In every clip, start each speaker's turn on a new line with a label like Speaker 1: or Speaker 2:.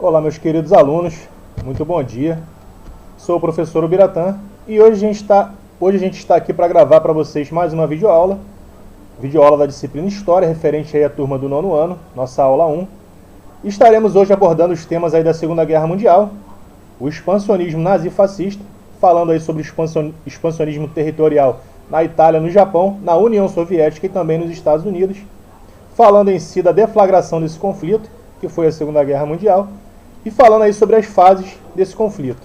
Speaker 1: Olá, meus queridos alunos, muito bom dia. Sou o professor Ubiratã e hoje a gente está aqui para gravar para vocês mais uma videoaula da disciplina História, referente aí à turma do nono ano, nossa aula 1. Estaremos hoje abordando os temas aí da Segunda Guerra Mundial, o expansionismo nazi-fascista, falando aí sobre o expansionismo territorial na Itália, no Japão, na União Soviética e também nos Estados Unidos, falando em si da deflagração desse conflito, que foi a Segunda Guerra Mundial, e falando aí sobre as fases desse conflito.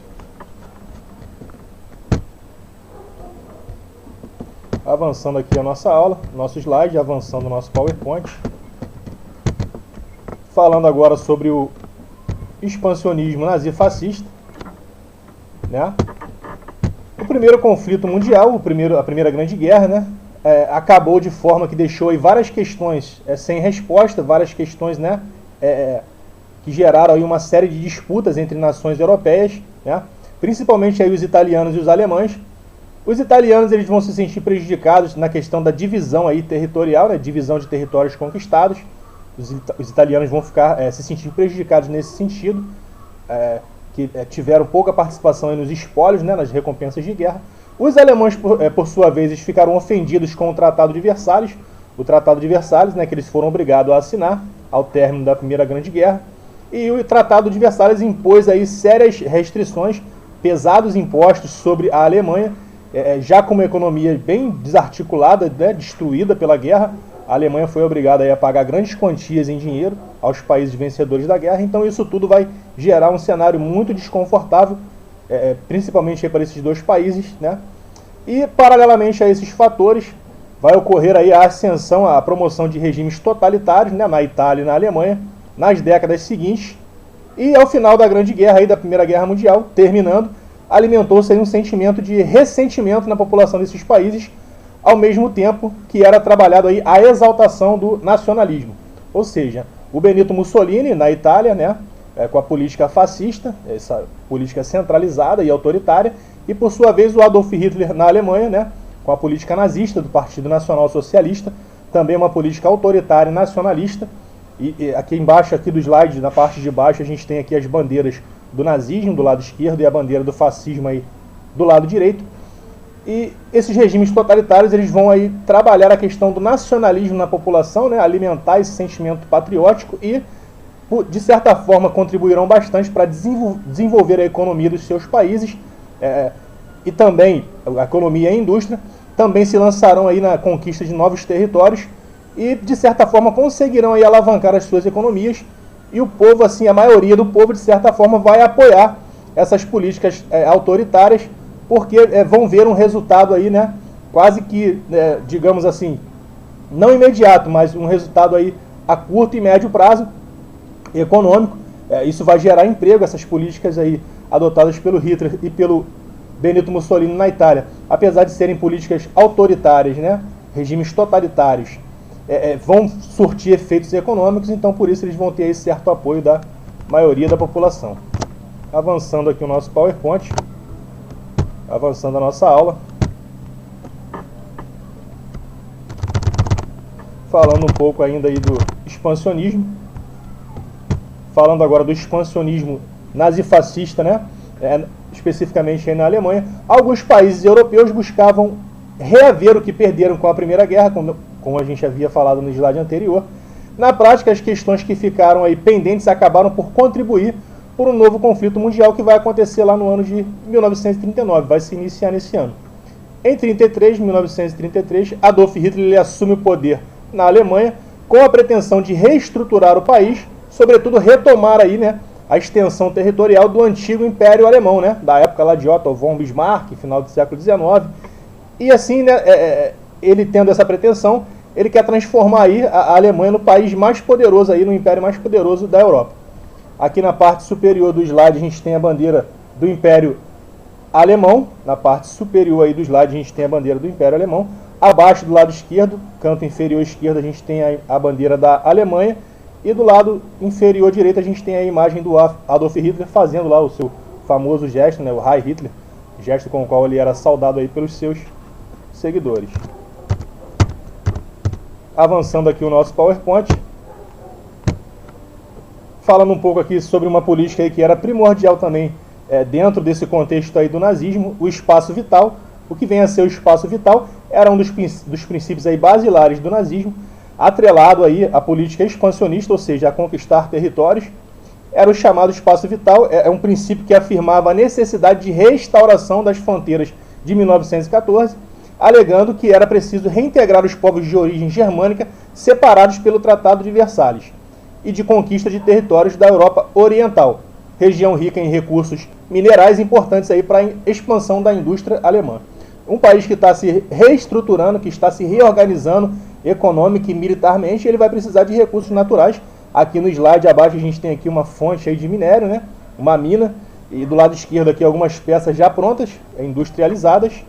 Speaker 1: Avançando aqui a nossa aula, nosso slide, avançando o nosso PowerPoint. Falando agora sobre o expansionismo nazi-fascista, né? O primeiro conflito mundial, a primeira grande guerra, né? Acabou de forma que deixou aí várias questões sem resposta, várias questões, né? Que geraram aí uma série de disputas entre nações europeias, né? Principalmente aí os italianos e os alemães. Os italianos eles vão se sentir prejudicados na questão da divisão aí territorial, né? Divisão de territórios conquistados. Os italianos vão ficar se sentir prejudicados nesse sentido, que tiveram pouca participação aí nos espólios, né? Nas recompensas de guerra. Os alemães, por sua vez, eles ficaram ofendidos com o Tratado de Versalhes, o Tratado de Versalhes, né? Que eles foram obrigados a assinar ao término da Primeira Grande Guerra. E o Tratado de Versalhes impôs aí sérias restrições, pesados impostos sobre a Alemanha, já com uma economia bem desarticulada, né, destruída pela guerra. A Alemanha foi obrigada aí a pagar grandes quantias em dinheiro aos países vencedores da guerra. Então isso tudo vai gerar um cenário muito desconfortável, principalmente aí para esses dois países, né? E paralelamente a esses fatores, vai ocorrer aí a ascensão, a promoção de regimes totalitários, né, na Itália e na Alemanha, nas décadas seguintes, e ao final da Grande Guerra, aí, da Primeira Guerra Mundial, terminando, alimentou-se um sentimento de ressentimento na população desses países, ao mesmo tempo que era trabalhado aí a exaltação do nacionalismo. Ou seja, o Benito Mussolini, na Itália, né, com a política fascista, essa política centralizada e autoritária, e por sua vez o Adolf Hitler na Alemanha, né, com a política nazista do Partido Nacional Socialista, também uma política autoritária e nacionalista. E aqui embaixo, aqui do slide, na parte de baixo, a gente tem aqui as bandeiras do nazismo do lado esquerdo e a bandeira do fascismo aí do lado direito. E esses regimes totalitários eles vão aí trabalhar a questão do nacionalismo na população, né, alimentar esse sentimento patriótico e, de certa forma, contribuirão bastante para desenvolver a economia dos seus países e também a economia e a indústria. Também se lançarão aí na conquista de novos territórios e, de certa forma, conseguirão aí alavancar as suas economias. E o povo, assim, a maioria do povo, de certa forma, vai apoiar essas políticas autoritárias, porque vão ver um resultado aí, né, quase que, digamos assim, não imediato, mas um resultado aí a curto e médio prazo econômico. Isso vai gerar emprego, essas políticas aí adotadas pelo Hitler e pelo Benito Mussolini na Itália, apesar de serem políticas autoritárias, né, regimes totalitários, vão surtir efeitos econômicos, então por isso eles vão ter aí certo apoio da maioria da população. Avançando aqui o nosso PowerPoint, avançando a nossa aula, falando um pouco ainda aí do expansionismo, falando agora do expansionismo nazifascista, né? Especificamente aí na Alemanha. Alguns países europeus buscavam reaver o que perderam com a Primeira Guerra, como a gente havia falado no slide anterior. Na prática, as questões que ficaram aí pendentes acabaram por contribuir por um novo conflito mundial que vai acontecer lá no ano de 1939, vai se iniciar nesse ano. Em 1933, Adolf Hitler ele assume o poder na Alemanha com a pretensão de reestruturar o país, sobretudo retomar aí, né, a extensão territorial do antigo Império Alemão, né, da época lá de Otto von Bismarck, final do século XIX. E assim, né, ele tendo essa pretensão, ele quer transformar aí a Alemanha no país mais poderoso, aí, no império mais poderoso da Europa. Aqui na parte superior do slide a gente tem a bandeira do Império Alemão. Na parte superior aí do slide a gente tem a bandeira do Império Alemão. Abaixo do lado esquerdo, canto inferior esquerdo, a gente tem a bandeira da Alemanha. E do lado inferior direito a gente tem a imagem do Adolf Hitler fazendo lá o seu famoso gesto, né, o Heil Hitler, gesto com o qual ele era saudado aí pelos seus seguidores. Avançando aqui o nosso PowerPoint, falando um pouco aqui sobre uma política aí que era primordial também dentro desse contexto aí do nazismo, o espaço vital. O que vem a ser o espaço vital era um dos princípios aí basilares do nazismo, atrelado aí à política expansionista, ou seja, a conquistar territórios. Era o chamado espaço vital, é um princípio que afirmava a necessidade de restauração das fronteiras de 1914, alegando que era preciso reintegrar os povos de origem germânica separados pelo Tratado de Versalhes e de conquista de territórios da Europa Oriental, região rica em recursos minerais importantes aí para a expansão da indústria alemã. Um país que está se reestruturando, que está se reorganizando econômica e militarmente, ele vai precisar de recursos naturais. Aqui no slide abaixo a gente tem aqui uma fonte aí de minério, né? Uma mina, e do lado esquerdo aqui algumas peças já prontas, industrializadas.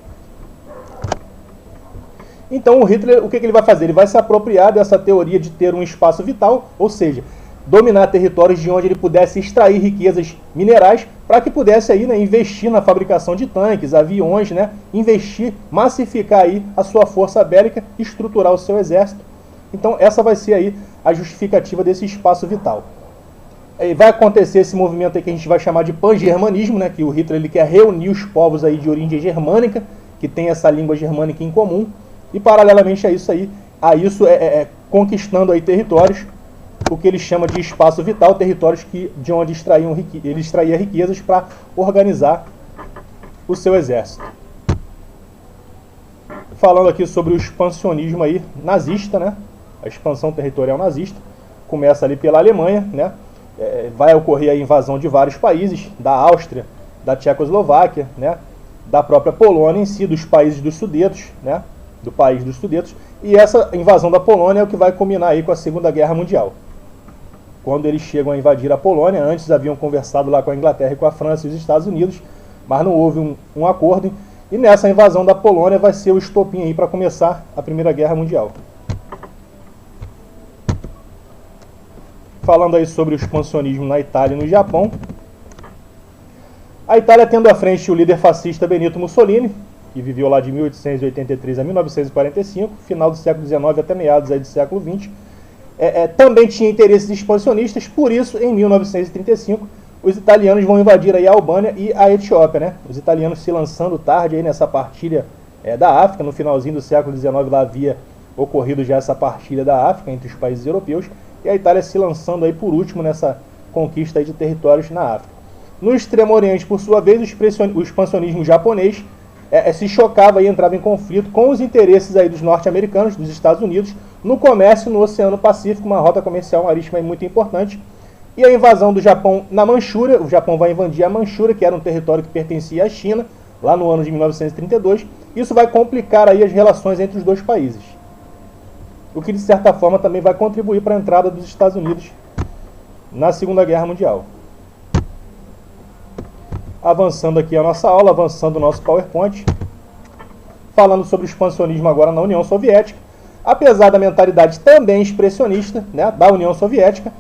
Speaker 1: Então o Hitler, o que ele vai fazer? Ele vai se apropriar dessa teoria de ter um espaço vital, ou seja, dominar territórios de onde ele pudesse extrair riquezas minerais para que pudesse aí, né, investir na fabricação de tanques, aviões, né, investir, massificar aí a sua força bélica, estruturar o seu exército. Então essa vai ser aí a justificativa desse espaço vital. Aí vai acontecer esse movimento aí que a gente vai chamar de pan-germanismo, né, que o Hitler ele quer reunir os povos aí de origem germânica, que tem essa língua germânica em comum, e paralelamente a isso conquistando aí territórios, o que ele chama de espaço vital, territórios de onde ele extraía riquezas para organizar o seu exército. Falando aqui sobre o expansionismo aí nazista, né? A expansão territorial nazista começa ali pela Alemanha, né? Vai ocorrer a invasão de vários países, da Áustria, da Tchecoslováquia, né? Da própria Polônia em si, dos países dos Sudetos, né? Do país dos Sudetos, e essa invasão da Polônia é o que vai culminar aí com a Segunda Guerra Mundial. Quando eles chegam a invadir a Polônia, antes haviam conversado lá com a Inglaterra e com a França e os Estados Unidos, mas não houve um acordo, e nessa invasão da Polônia vai ser o estopim aí para começar a Primeira Guerra Mundial. Falando aí sobre o expansionismo na Itália e no Japão, a Itália tendo à frente o líder fascista Benito Mussolini, que viveu lá de 1883 a 1945, final do século XIX até meados aí do século XX, também tinha interesses expansionistas. Por isso, em 1935, os italianos vão invadir aí a Albânia e a Etiópia, né? Os italianos se lançando tarde aí nessa partilha da África. No finalzinho do século XIX lá havia ocorrido já essa partilha da África entre os países europeus, e a Itália se lançando aí por último nessa conquista aí de territórios na África. No Extremo Oriente, por sua vez, o expansionismo japonês se chocava e entrava em conflito com os interesses aí dos norte-americanos, dos Estados Unidos, no comércio no Oceano Pacífico, uma rota comercial marítima muito importante. E a invasão do Japão na Manchúria, o Japão vai invadir a Manchúria, que era um território que pertencia à China, lá no ano de 1932. Isso vai complicar aí as relações entre os dois países, o que de certa forma também vai contribuir para a entrada dos Estados Unidos na Segunda Guerra Mundial. Avançando aqui a nossa aula, avançando o nosso PowerPoint, falando sobre o expansionismo agora na União Soviética. Apesar da mentalidade também expressionista, né, da União Soviética,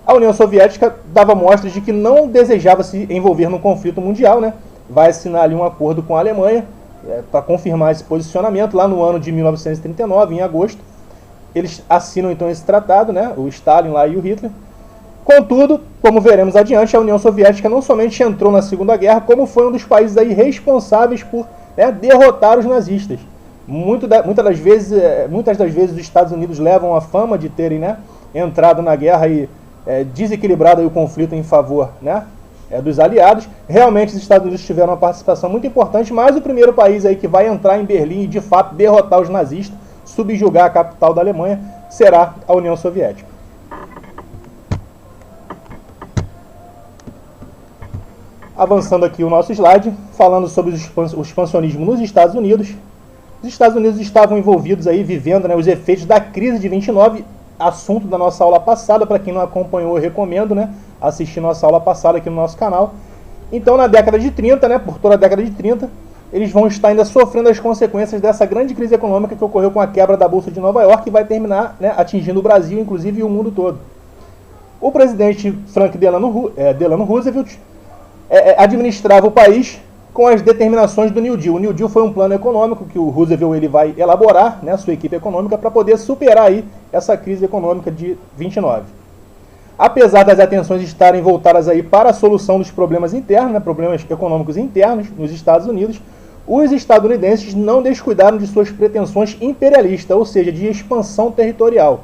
Speaker 1: a União Soviética dava mostras de que não desejava se envolver num conflito mundial, né? Vai assinar ali um acordo com a Alemanha para confirmar esse posicionamento lá no ano de 1939, em agosto. Eles assinam então esse tratado, né, o Stalin lá e o Hitler. Contudo, como veremos adiante, a União Soviética não somente entrou na Segunda Guerra, como foi um dos países aí responsáveis por derrotar os nazistas. Muitas das vezes os Estados Unidos levam a fama de terem entrado na guerra e desequilibrado aí o conflito em favor dos aliados. Realmente os Estados Unidos tiveram uma participação muito importante, mas o primeiro país aí que vai entrar em Berlim e de fato derrotar os nazistas, subjugar a capital da Alemanha, será a União Soviética. Avançando aqui o nosso slide, falando sobre o expansionismo nos Estados Unidos. Os Estados Unidos estavam envolvidos aí, vivendo os efeitos da crise de 29, assunto da nossa aula passada. Para quem não acompanhou, eu recomendo assistir nossa aula passada aqui no nosso canal. Então, na década de 30, por toda a década de 30, eles vão estar ainda sofrendo as consequências dessa grande crise econômica que ocorreu com a quebra da Bolsa de Nova York e vai terminar atingindo o Brasil, inclusive, e o mundo todo. O presidente Franklin Delano Roosevelt administrava o país com as determinações do New Deal. O New Deal foi um plano econômico que o Roosevelt ele vai elaborar, sua equipe econômica, para poder superar aí essa crise econômica de 29. Apesar das atenções estarem voltadas aí para a solução dos problemas internos, né, problemas econômicos internos nos Estados Unidos, os estadunidenses não descuidaram de suas pretensões imperialistas, ou seja, de expansão territorial,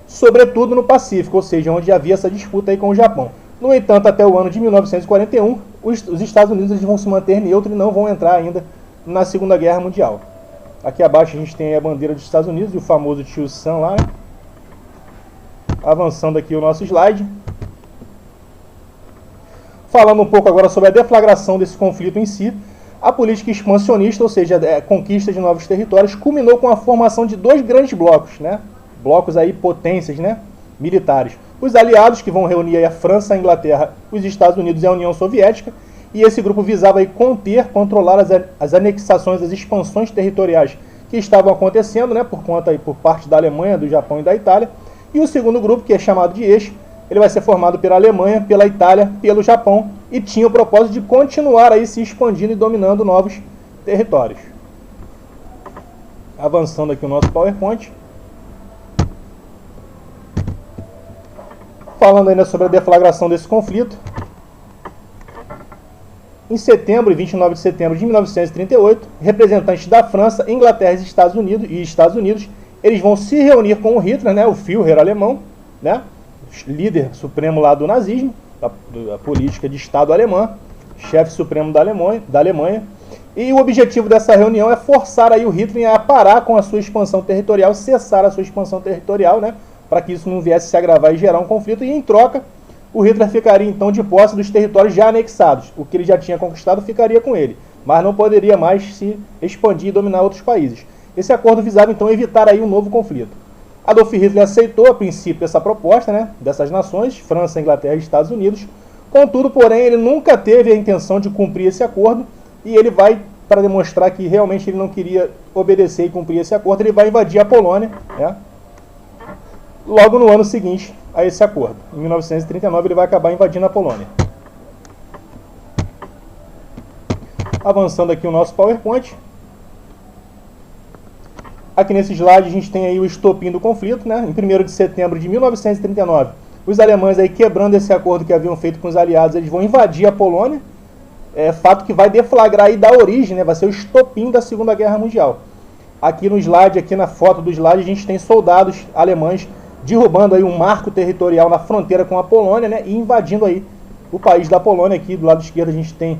Speaker 1: sobretudo no Pacífico, ou seja, onde havia essa disputa aí com o Japão. No entanto, até o ano de 1941, os Estados Unidos eles vão se manter neutros e não vão entrar ainda na Segunda Guerra Mundial. Aqui abaixo a gente tem a bandeira dos Estados Unidos e o famoso tio Sam lá. Avançando aqui o nosso slide. Falando um pouco agora sobre a deflagração desse conflito em si, a política expansionista, ou seja, a conquista de novos territórios, culminou com a formação de dois grandes blocos, né? Blocos aí, potências, né? Militares. Os aliados, que vão reunir aí a França, a Inglaterra, os Estados Unidos e a União Soviética, e esse grupo visava aí conter, controlar as anexações, as expansões territoriais que estavam acontecendo, né? Por parte da Alemanha, do Japão e da Itália. E o segundo grupo, que é chamado de eixo, ele vai ser formado pela Alemanha, pela Itália, pelo Japão, e tinha o propósito de continuar aí se expandindo e dominando novos territórios. Avançando aqui o nosso PowerPoint. Falando ainda sobre a deflagração desse conflito. Em setembro e 29 de setembro de 1938, representantes da França, Inglaterra e Estados Unidos, eles vão se reunir com o Hitler, né, o Führer alemão, né, líder supremo lá do nazismo, da política de Estado alemã, chefe supremo da Alemanha. E o objetivo dessa reunião é forçar aí o Hitler a parar com a sua expansão territorial, cessar a sua expansão territorial, né, para que isso não viesse se agravar e gerar um conflito. E em troca, o Hitler ficaria então de posse dos territórios já anexados. O que ele já tinha conquistado ficaria com ele, mas não poderia mais se expandir e dominar outros países. Esse acordo visava então evitar aí um novo conflito. Adolf Hitler aceitou a princípio essa proposta, né, dessas nações, França, Inglaterra e Estados Unidos. Contudo, porém, ele nunca teve a intenção de cumprir esse acordo, e ele vai, para demonstrar que realmente ele não queria obedecer e cumprir esse acordo, ele vai invadir a Polônia, né, logo no ano seguinte a esse acordo. Em 1939 ele vai acabar invadindo a Polônia. Avançando aqui o nosso PowerPoint. Aqui nesse slide a gente tem aí o estopim do conflito, né? Em 1º de setembro de 1939, os alemães aí quebrando esse acordo que haviam feito com os aliados, eles vão invadir a Polônia, fato que vai deflagrar e dar origem, né? Vai ser o estopim da Segunda Guerra Mundial. Aqui no slide, aqui na foto do slide, a gente tem soldados alemães derrubando aí um marco territorial na fronteira com a Polônia, né? E invadindo aí o país da Polônia. Aqui do lado esquerdo a gente tem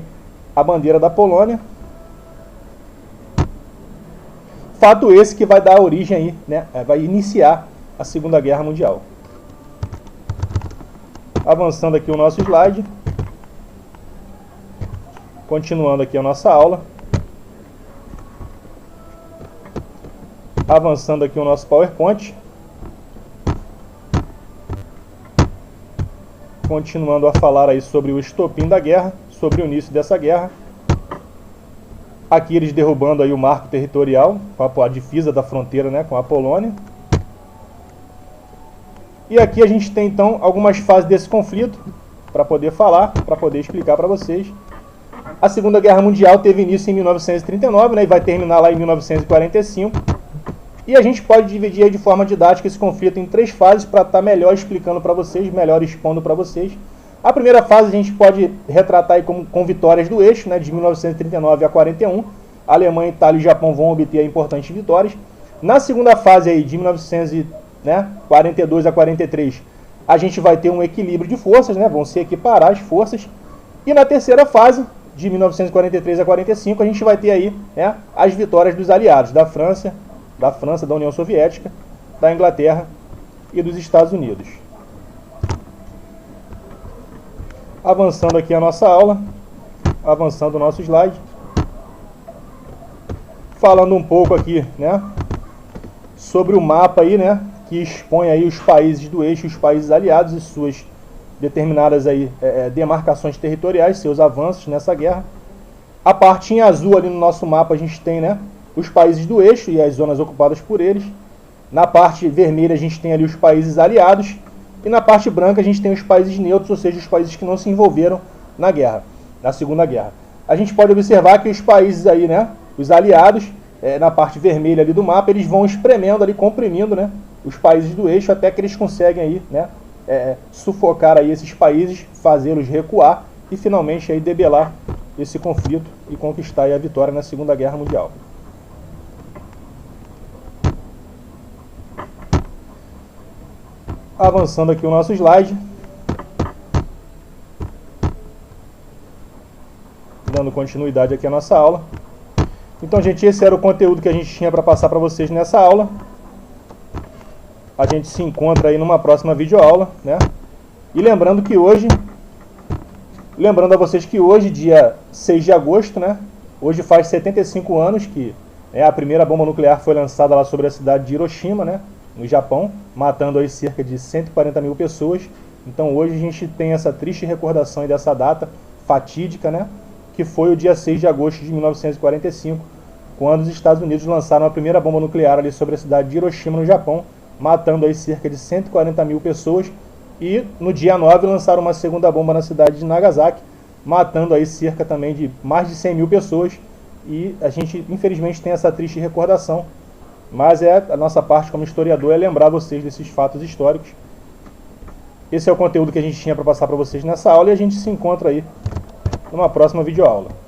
Speaker 1: a bandeira da Polônia. Fato esse que vai dar origem aí, né? Vai iniciar a Segunda Guerra Mundial. Avançando aqui o nosso slide. Continuando aqui a nossa aula. Avançando aqui o nosso PowerPoint. Continuando a falar aí sobre o estopim da guerra, sobre o início dessa guerra. Aqui eles derrubando aí o marco territorial, com a divisa da fronteira, né, com a Polônia. E aqui a gente tem então algumas fases desse conflito, para poder falar, para poder explicar para vocês. A Segunda Guerra Mundial teve início em 1939, né, e vai terminar lá em 1945. E a gente pode dividir aí de forma didática esse conflito em 3 fases para estar melhor explicando para vocês, melhor expondo para vocês. A primeira fase a gente pode retratar aí com vitórias do eixo, né, de 1939 a 41. A Alemanha, Itália e Japão vão obter importantes vitórias. Na segunda fase aí, de 1942 a 43, a gente vai ter um equilíbrio de forças, né, vão se equiparar as forças. E na terceira fase, de 1943 a 45, a gente vai ter aí, né, as vitórias dos aliados, da França, da União Soviética, da Inglaterra e dos Estados Unidos. Avançando aqui a nossa aula, avançando o nosso slide, falando um pouco aqui, né, sobre o mapa aí, né, que expõe aí os países do eixo, os países aliados e suas determinadas aí demarcações territoriais, seus avanços nessa guerra. A parte em azul ali no nosso mapa a gente tem, né, os países do eixo e as zonas ocupadas por eles. Na parte vermelha a gente tem ali os países aliados. E na parte branca a gente tem os países neutros, ou seja, os países que não se envolveram na guerra, na Segunda Guerra. A gente pode observar que os países aí, né, os aliados, na parte vermelha ali do mapa, eles vão espremendo ali, comprimindo, né, os países do eixo até que eles conseguem aí, né, sufocar aí esses países, fazê-los recuar e finalmente aí debelar esse conflito e conquistar aí a vitória na Segunda Guerra Mundial. Avançando aqui o nosso slide, dando continuidade aqui à nossa aula. Então, gente, esse era o conteúdo que a gente tinha para passar para vocês nessa aula. A gente se encontra aí numa próxima videoaula, né? E lembrando a vocês que hoje, dia 6 de agosto, né? Hoje faz 75 anos que a primeira bomba nuclear foi lançada lá sobre a cidade de Hiroshima, né? No Japão, matando aí cerca de 140 mil pessoas. Então hoje a gente tem essa triste recordação aí dessa data fatídica, né? Que foi o dia 6 de agosto de 1945, quando os Estados Unidos lançaram a primeira bomba nuclear ali sobre a cidade de Hiroshima, no Japão, matando aí cerca de 140 mil pessoas. E no dia 9 lançaram uma segunda bomba na cidade de Nagasaki, matando aí cerca também de mais de 100 mil pessoas. E a gente infelizmente tem essa triste recordação, mas a nossa parte como historiador é lembrar vocês desses fatos históricos. Esse é o conteúdo que a gente tinha para passar para vocês nessa aula e a gente se encontra aí numa próxima videoaula.